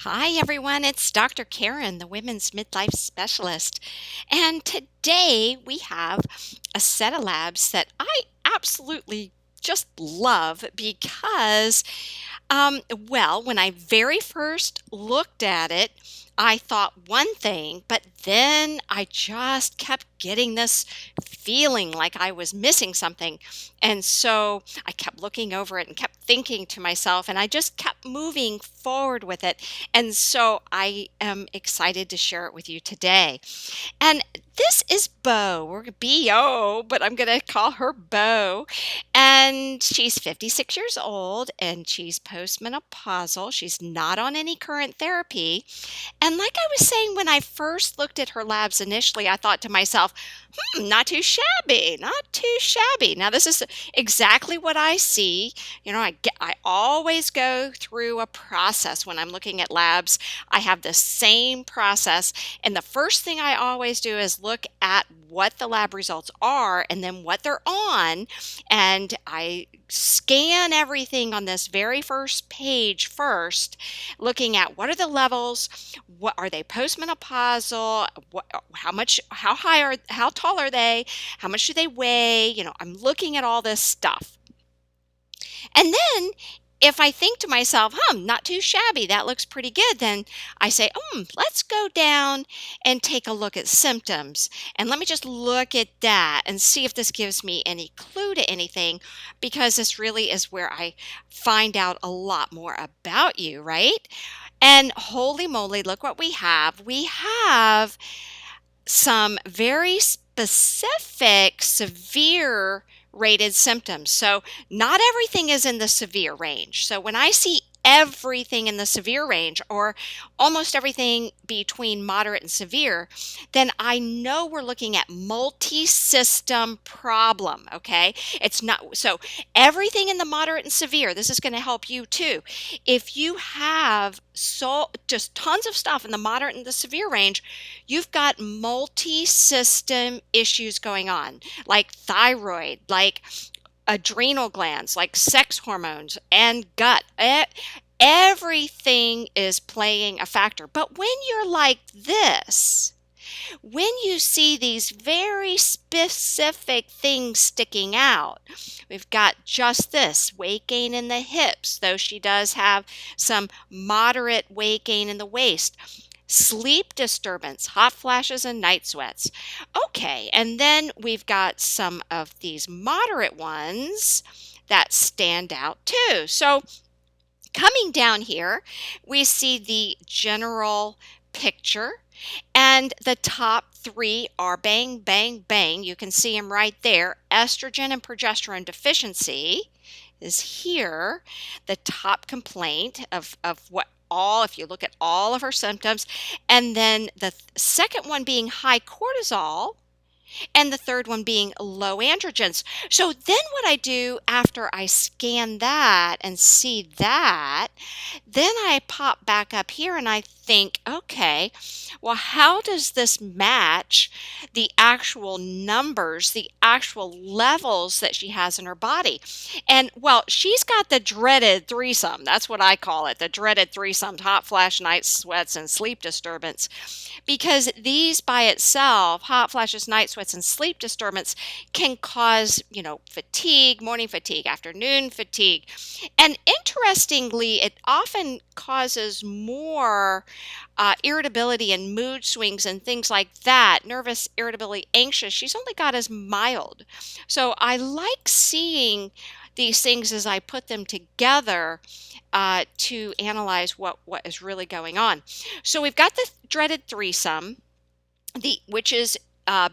Hi, everyone. It's Dr. Karen, the Women's Midlife Specialist. And today we have a set of labs that I absolutely just love because, when I very first looked at it, I thought one thing, but then I just kept getting this feeling like I was missing something. And so I kept looking over it and kept thinking to myself, and I just kept moving forward with it. And so I am excited to share it with you today. And this is Bo. We're B-O, but I'm going to call her Bo. And she's 56 years old and she's postmenopausal. She's not on any current therapy. And like I was saying, when I first looked at her labs initially, I thought to myself, not too shabby, not too shabby. Now, this is exactly what I see. I always go through a process when I'm looking at labs. I have the same process. And the first thing I always do is look at what the lab results are and then what they're on. And I scan everything on this very first page first, looking at what are the levels, what are they postmenopausal, how tall are they, how much do they weigh? I'm looking at all this stuff. And then if I think to myself, not too shabby, that looks pretty good, then I say, let's go down and take a look at symptoms. And let me just look at that and see if this gives me any clue to anything, because this really is where I find out a lot more about you, right? And holy moly, look what we have. We have some very specific severe rated symptoms. So, not everything is in the severe range. So, when I see everything in the severe range or almost everything between moderate and severe, then I know we're looking at multi-system problem, okay? It's not so everything in the moderate and severe, this is going to help you too. If you have just tons of stuff in the moderate and the severe range, you've got multi-system issues going on, like thyroid, like adrenal glands, like sex hormones and gut. Everything is playing a factor. But when you're like this, when you see these very specific things sticking out, we've got just this weight gain in the hips, though she does have some moderate weight gain in the waist. Sleep disturbance, hot flashes, and night sweats. Okay, and then we've got some of these moderate ones that stand out too. So, coming down here, we see the general picture, and the top three are bang, bang, bang. You can see them right there. Estrogen and progesterone deficiency is here, the top complaint of what all, if you look at all of her symptoms, and then the second one being high cortisol, and the third one being low androgens. So then what I do after I scan that and see that, then I pop back up here and I think, okay, well, how does this match the actual numbers, the actual levels that she has in her body? And well, she's got the dreaded threesome. That's what I call it, the dreaded threesome: hot flash, night sweats, and sleep disturbance. Because these by itself, hot flashes, night sweats, and sleep disturbance, can cause, fatigue, morning fatigue, afternoon fatigue. And interestingly, it often causes more irritability and mood swings and things like that. Nervous, irritability, anxious. She's only got as mild. So I like seeing these things as I put them together to analyze what is really going on. So we've got the dreaded threesome, which is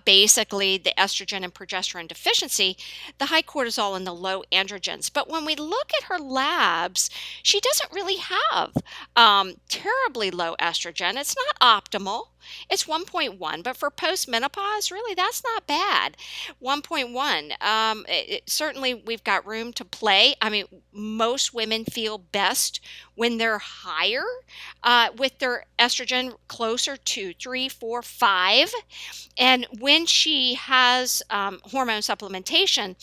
basically the estrogen and progesterone deficiency, the high cortisol and the low androgens. But when we look at her labs, she doesn't really have terribly low estrogen. It's not optimal. It's 1.1, but for postmenopause, really, that's not bad. 1.1. Certainly, we've got room to play. I mean, most women feel best when they're higher with their estrogen closer to 3, 4, 5. And when she has hormone supplementation,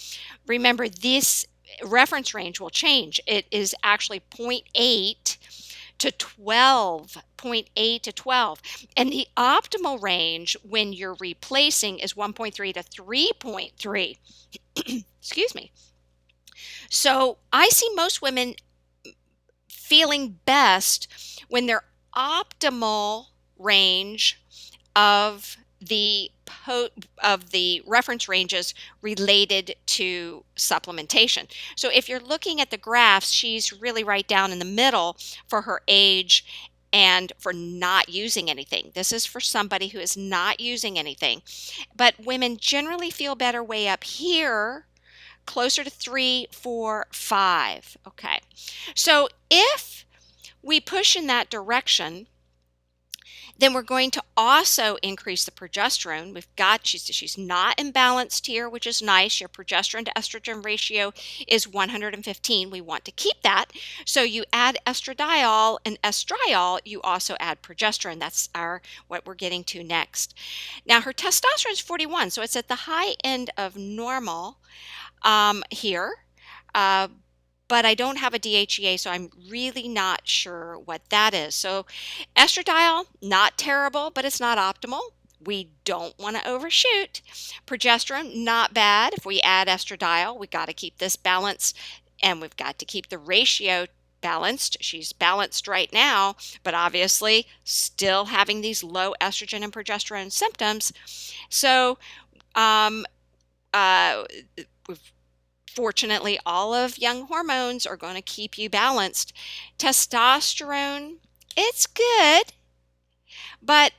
remember this reference range will change. It is actually 0.8 to 12, point 8 to 12. And the optimal range when you're replacing is 1.3 to 3.3. Excuse me. So I see most women feeling best when their optimal range of the reference ranges related to supplementation. So if you're looking at the graphs, she's really right down in the middle for her age and for not using anything. This is for somebody who is not using anything. But women generally feel better way up here, closer to 3, 4, 5. Okay. So if we push in that direction, then we're going to also increase the progesterone. She's not imbalanced here, which is nice. Your progesterone to estrogen ratio is 115. We want to keep that. So you add estradiol and estriol, you also add progesterone. That's what we're getting to next. Now her testosterone is 41, so it's at the high end of normal here. But I don't have a DHEA, so I'm really not sure what that is. So estradiol, not terrible, but it's not optimal. We don't want to overshoot. Progesterone, not bad. If we add estradiol, we got to keep this balanced, and we've got to keep the ratio balanced. She's balanced right now, but obviously still having these low estrogen and progesterone symptoms. So fortunately, all of young hormones are going to keep you balanced. Testosterone, it's good, but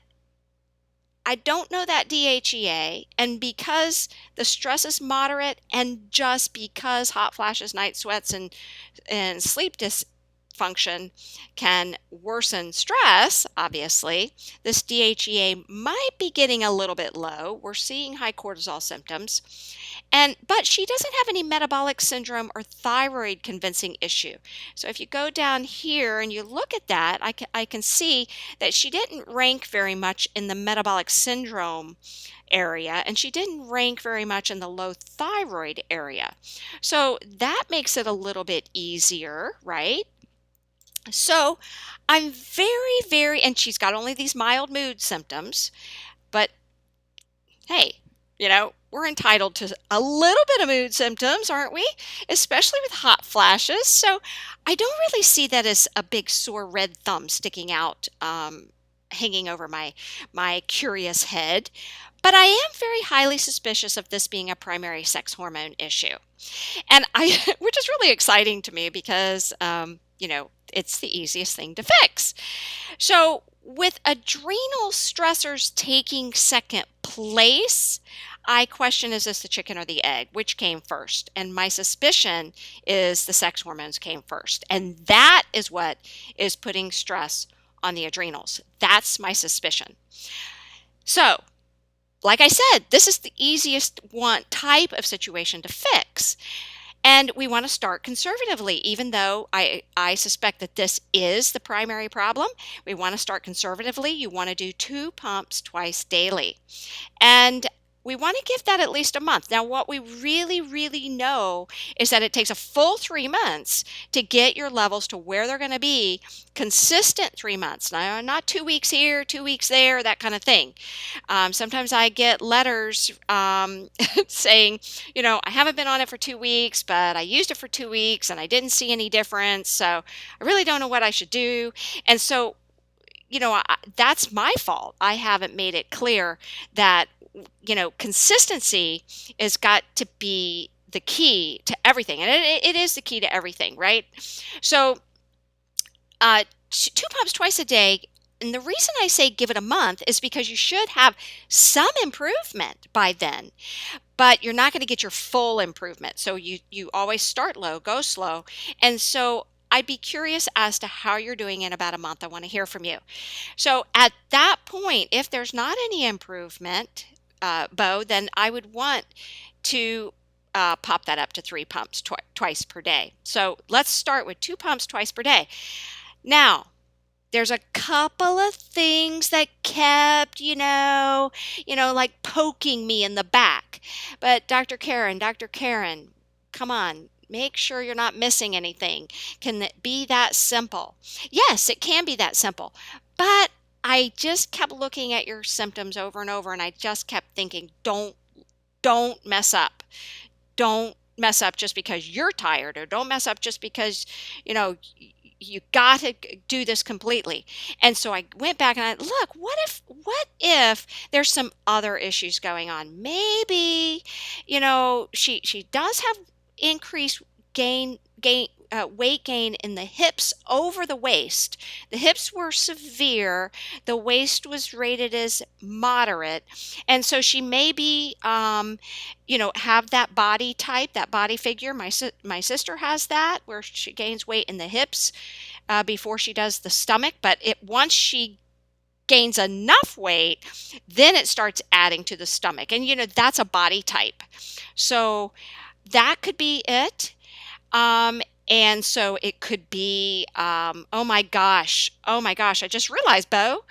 I don't know that DHEA. And because the stress is moderate, and just because hot flashes, night sweats, and sleep dysfunction can worsen stress, obviously, this DHEA might be getting a little bit low. We're seeing high cortisol symptoms. But she doesn't have any metabolic syndrome or thyroid convincing issue. So if you go down here and you look at that, I can see that she didn't rank very much in the metabolic syndrome area, and she didn't rank very much in the low thyroid area. So that makes it a little bit easier, right? So I'm and she's got only these mild mood symptoms, but hey, we're entitled to a little bit of mood symptoms, aren't we? Especially with hot flashes. So I don't really see that as a big sore red thumb sticking out, hanging over my curious head. But I am very highly suspicious of this being a primary sex hormone issue. And which is really exciting to me because, it's the easiest thing to fix. So with adrenal stressors taking second place, I question, is this the chicken or the egg? Which came first? And my suspicion is the sex hormones came first. And that is what is putting stress on the adrenals. That's my suspicion. So, like I said, this is the easiest type of situation to fix. And we want to start conservatively, even though I suspect that this is the primary problem. We want to start conservatively. You want to do 2 pumps twice daily. And we want to give that at least a month. Now, what we really, really know is that it takes a full 3 months to get your levels to where they're going to be, consistent 3 months. Now, not 2 weeks here, 2 weeks there, that kind of thing. Sometimes I get letters saying, I haven't been on it for 2 weeks, but I used it for 2 weeks and I didn't see any difference. So I really don't know what I should do. And so, that's my fault. I haven't made it clear that consistency has got to be the key to everything. And it is the key to everything, right? So 2 pumps twice a day. And the reason I say give it a month is because you should have some improvement by then, but you're not going to get your full improvement. So you always start low, go slow. And so I'd be curious as to how you're doing in about a month. I want to hear from you. So at that point, if there's not any improvement, Bo, then I would want to pop that up to 3 pumps twice per day. So let's start with 2 pumps twice per day. Now, there's a couple of things that kept, like poking me in the back. But Dr. Karen, come on, Make sure you're not missing anything. Can it be that simple? Yes, it can be that simple. But I just kept looking at your symptoms over and over, and I just kept thinking, don't mess up. Don't mess up just because you're tired, or don't mess up just because, you know, you got to do this completely. And so I went back and I look, what if there's some other issues going on? Maybe, she does have increased weight gain in the hips over the waist. The hips were severe. The waist was rated as moderate. And so she may be, have that body type, that body figure. My sister has that, where she gains weight in the hips before she does the stomach. But once she gains enough weight, then it starts adding to the stomach. And, that's a body type. So that could be it. And so it could be, oh my gosh, I just realized, Bo,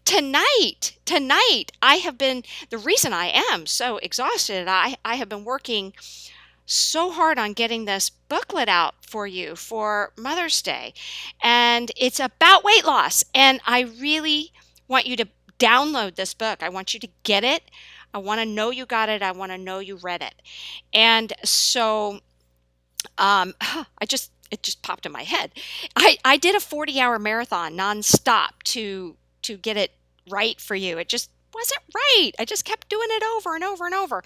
tonight, the reason I am so exhausted, I have been working so hard on getting this booklet out for you for Mother's Day. And it's about weight loss. And I really want you to download this book. I want you to get it. I want to know you got it. I want to know you read it. And so it just popped in my head. I did a 40-hour marathon nonstop to get it right for you. It just wasn't right. I just kept doing it over and over and over.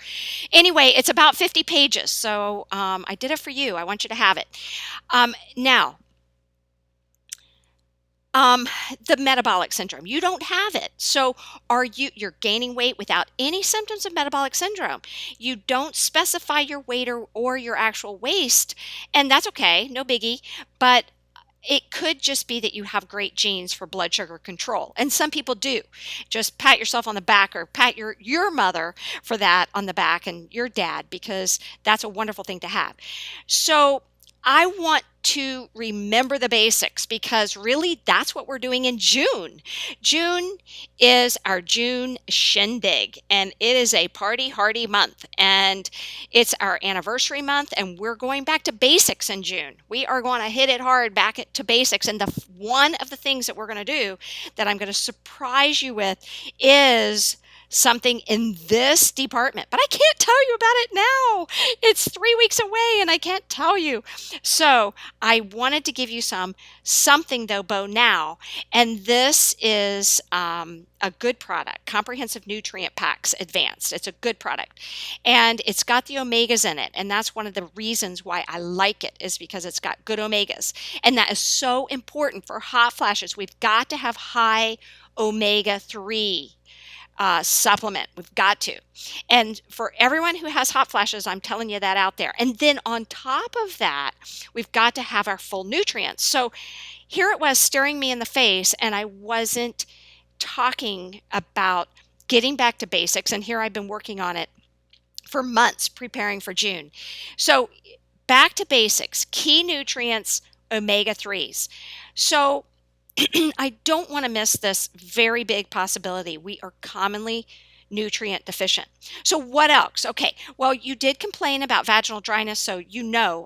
Anyway, it's about 50 pages. So I did it for you. I want you to have it. Now, the metabolic syndrome, you don't have it. So you're gaining weight without any symptoms of metabolic syndrome. You don't specify your weight or your actual waist, and that's okay, no biggie. But it could just be that you have great genes for blood sugar control. And some people do. Just pat yourself on the back, or pat your mother for that on the back, and your dad, because that's a wonderful thing to have. So I want to remember the basics, because really that's what we're doing in June. June is our June shindig, and it is a party hardy month, and it's our anniversary month, and we're going back to basics in June. We are going to hit it hard back to basics, and one of the things that we're going to do that I'm going to surprise you with is something in this department, but I can't tell you about it now. It's 3 weeks away and I can't tell you. So I wanted to give you something though, Bo, now. And this is a good product, Comprehensive Nutrient Packs Advanced. It's a good product. And it's got the omegas in it. And that's one of the reasons why I like it, is because it's got good omegas. And that is so important for hot flashes. We've got to have high omega-3 supplement. We've got to. And for everyone who has hot flashes, I'm telling you that out there. And then on top of that, we've got to have our full nutrients. So here it was staring me in the face, and I wasn't talking about getting back to basics. And here I've been working on it for months, preparing for June. So back to basics, key nutrients, omega-3s. So I don't want to miss this very big possibility. We are commonly nutrient deficient. So what else? Okay, well, you did complain about vaginal dryness, so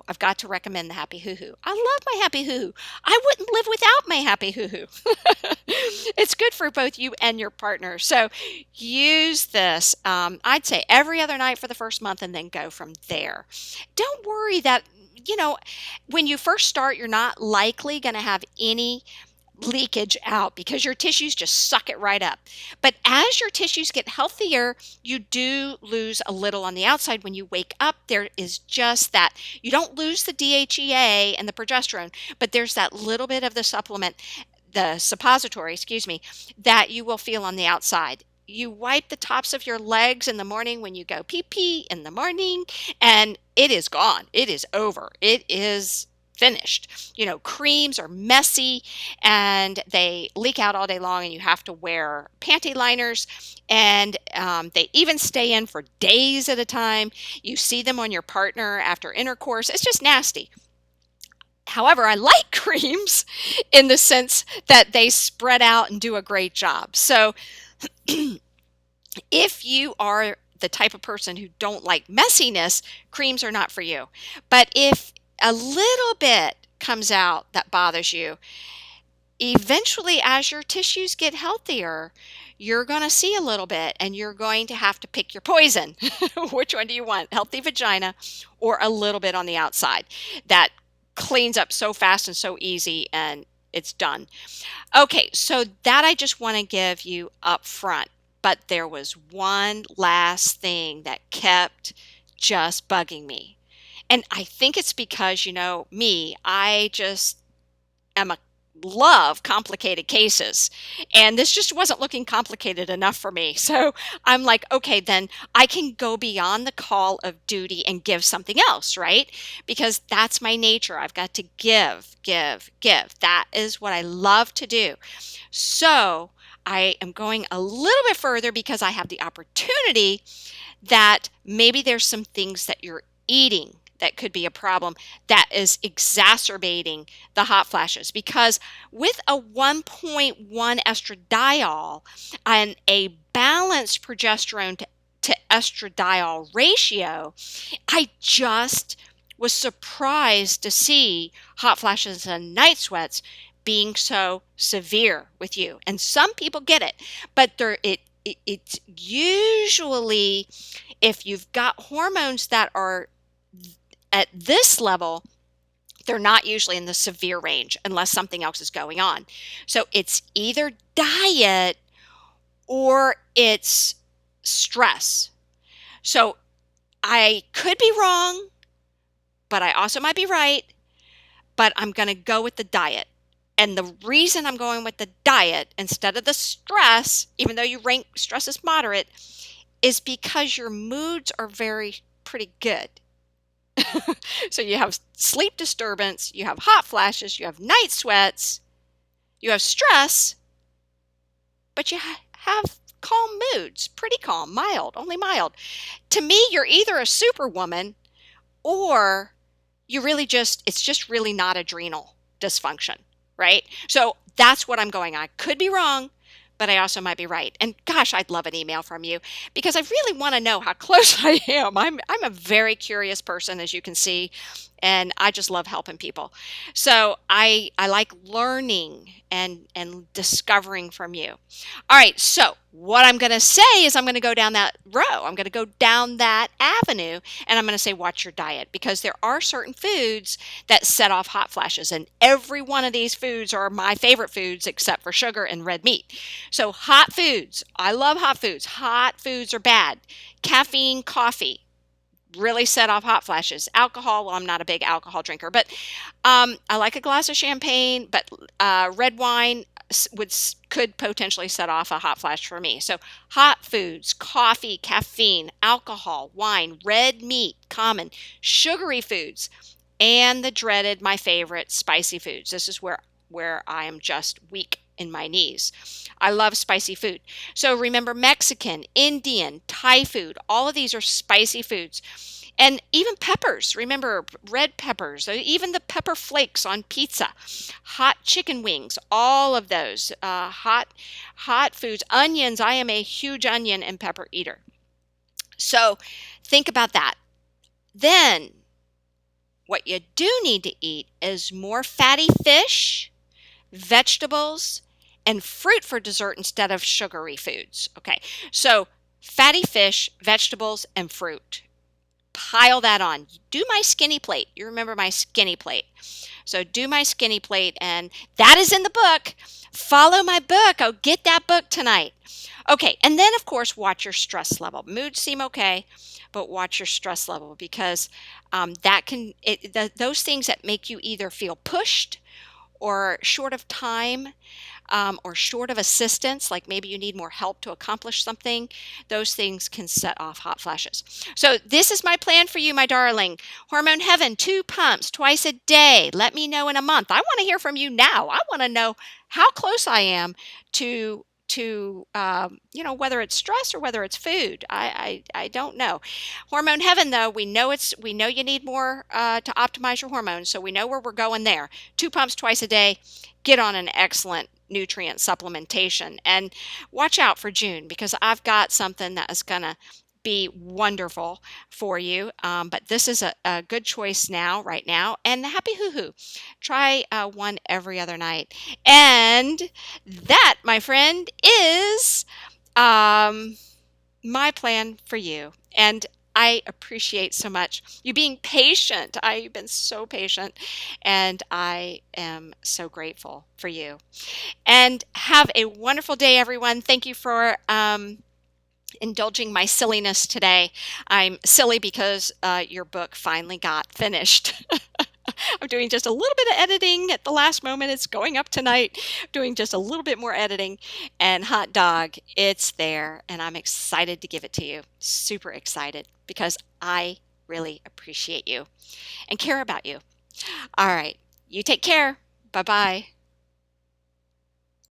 I've got to recommend the Happy Hoo Hoo. I love my Happy Hoo Hoo. I wouldn't live without my Happy Hoo Hoo. It's good for both you and your partner. So use this, I'd say every other night for the first month, and then go from there. Don't worry that, when you first start, you're not likely going to have any leakage out, because your tissues just suck it right up. But as your tissues get healthier, you do lose a little on the outside. When you wake up, there is just that. You don't lose the DHEA and the progesterone, but there's that little bit of the suppository, that you will feel on the outside. You wipe the tops of your legs in the morning when you go pee-pee in the morning, and it is gone. It is over. It is finished. Creams are messy and they leak out all day long, and you have to wear panty liners, and they even stay in for days at a time. You see them on your partner after intercourse. It's just nasty. However, I like creams in the sense that they spread out and do a great job. So if you are the type of person who don't like messiness, creams are not for you. But if a little bit comes out that bothers you. Eventually, as your tissues get healthier, you're going to see a little bit and you're going to have to pick your poison. Which one do you want? Healthy vagina or a little bit on the outside that cleans up so fast and so easy and it's done. Okay, so that I just want to give you up front. But there was one last thing that kept just bugging me. And I think it's because, me, I just am a love complicated cases. And this just wasn't looking complicated enough for me. So I'm like, okay, then I can go beyond the call of duty and give something else, right? Because that's my nature. I've got to give, give, give. That is what I love to do. So I am going a little bit further because I have the opportunity that maybe there's some things that you're eating that could be a problem that is exacerbating the hot flashes. Because with a 1.1 estradiol and a balanced progesterone to estradiol ratio, I just was surprised to see hot flashes and night sweats being so severe with you. And some people get it, but it's usually, if you've got hormones that are at this level, they're not usually in the severe range unless something else is going on. So it's either diet or it's stress. So I could be wrong, but I also might be right, but I'm going to go with the diet. And the reason I'm going with the diet instead of the stress, even though you rank stress as moderate, is because your moods are pretty good. So you have sleep disturbance, you have hot flashes, you have night sweats, you have stress, but you have calm moods, pretty calm, mild, only mild. To me, you're either a superwoman or it's just really not adrenal dysfunction, right? So that's what I'm going on. Could be wrong, but I also might be right. And gosh, I'd love an email from you because I really want to know how close I am. I'm a very curious person, as you can see, and I just love helping people. So I like learning and discovering from you. All right, so what I'm going to say is I'm going to go down that row. I'm going to go down that avenue, and I'm going to say watch your diet, because there are certain foods that set off hot flashes, and every one of these foods are my favorite foods except for sugar and red meat. So hot foods, I love hot foods. Hot foods are bad. Caffeine, coffee really set off hot flashes. Alcohol, well, I'm not a big alcohol drinker, but I like a glass of champagne, but red wine could potentially set off a hot flash for me. So hot foods, coffee, caffeine, alcohol, wine, red meat, common, sugary foods, and the dreaded, my favorite, spicy foods. This is where I am just weak in my knees. I love spicy food. So remember, Mexican, Indian, Thai food, all of these are spicy foods. And even peppers, remember red peppers, even the pepper flakes on pizza, hot chicken wings, all of those hot foods. Onions, I am a huge onion and pepper eater. So think about that. Then what you do need to eat is more fatty fish, vegetables, and fruit for dessert instead of sugary foods. Okay, so fatty fish, vegetables, and fruit. Pile that on. Do my skinny plate. You remember my skinny plate. So do my skinny plate, and that is in the book. Follow my book. Oh, get that book tonight. Okay, and then of course watch your stress level. Moods seem okay, but watch your stress level, because those things that make you either feel pushed or short of time, or short of assistance, like maybe you need more help to accomplish something, those things can set off hot flashes. So this is my plan for you, my darling. Hormone Heaven, 2 pumps twice a day. Let me know in a month. I want to hear from you now. I want to know how close I am to whether it's stress or whether it's food. I don't know. Hormone Heaven, though, we know you need more to optimize your hormones, so we know where we're going there. 2 pumps twice a day. Get on an excellent nutrient supplementation, and watch out for June, because I've got something that is gonna be wonderful for you. But this is a good choice now, right now. And the happy hoo-hoo. Try one every other night. And that, my friend, is my plan for you. And I appreciate so much you being patient. I've been so patient, and I am so grateful for you. And have a wonderful day, everyone. Thank you for indulging my silliness today. I'm silly because your book finally got finished. I'm doing just a little bit of editing at the last moment. It's going up tonight. Doing just a little bit more editing. And hot dog, it's there. And I'm excited to give it to you. Super excited because I really appreciate you and care about you. All right. You take care. Bye-bye.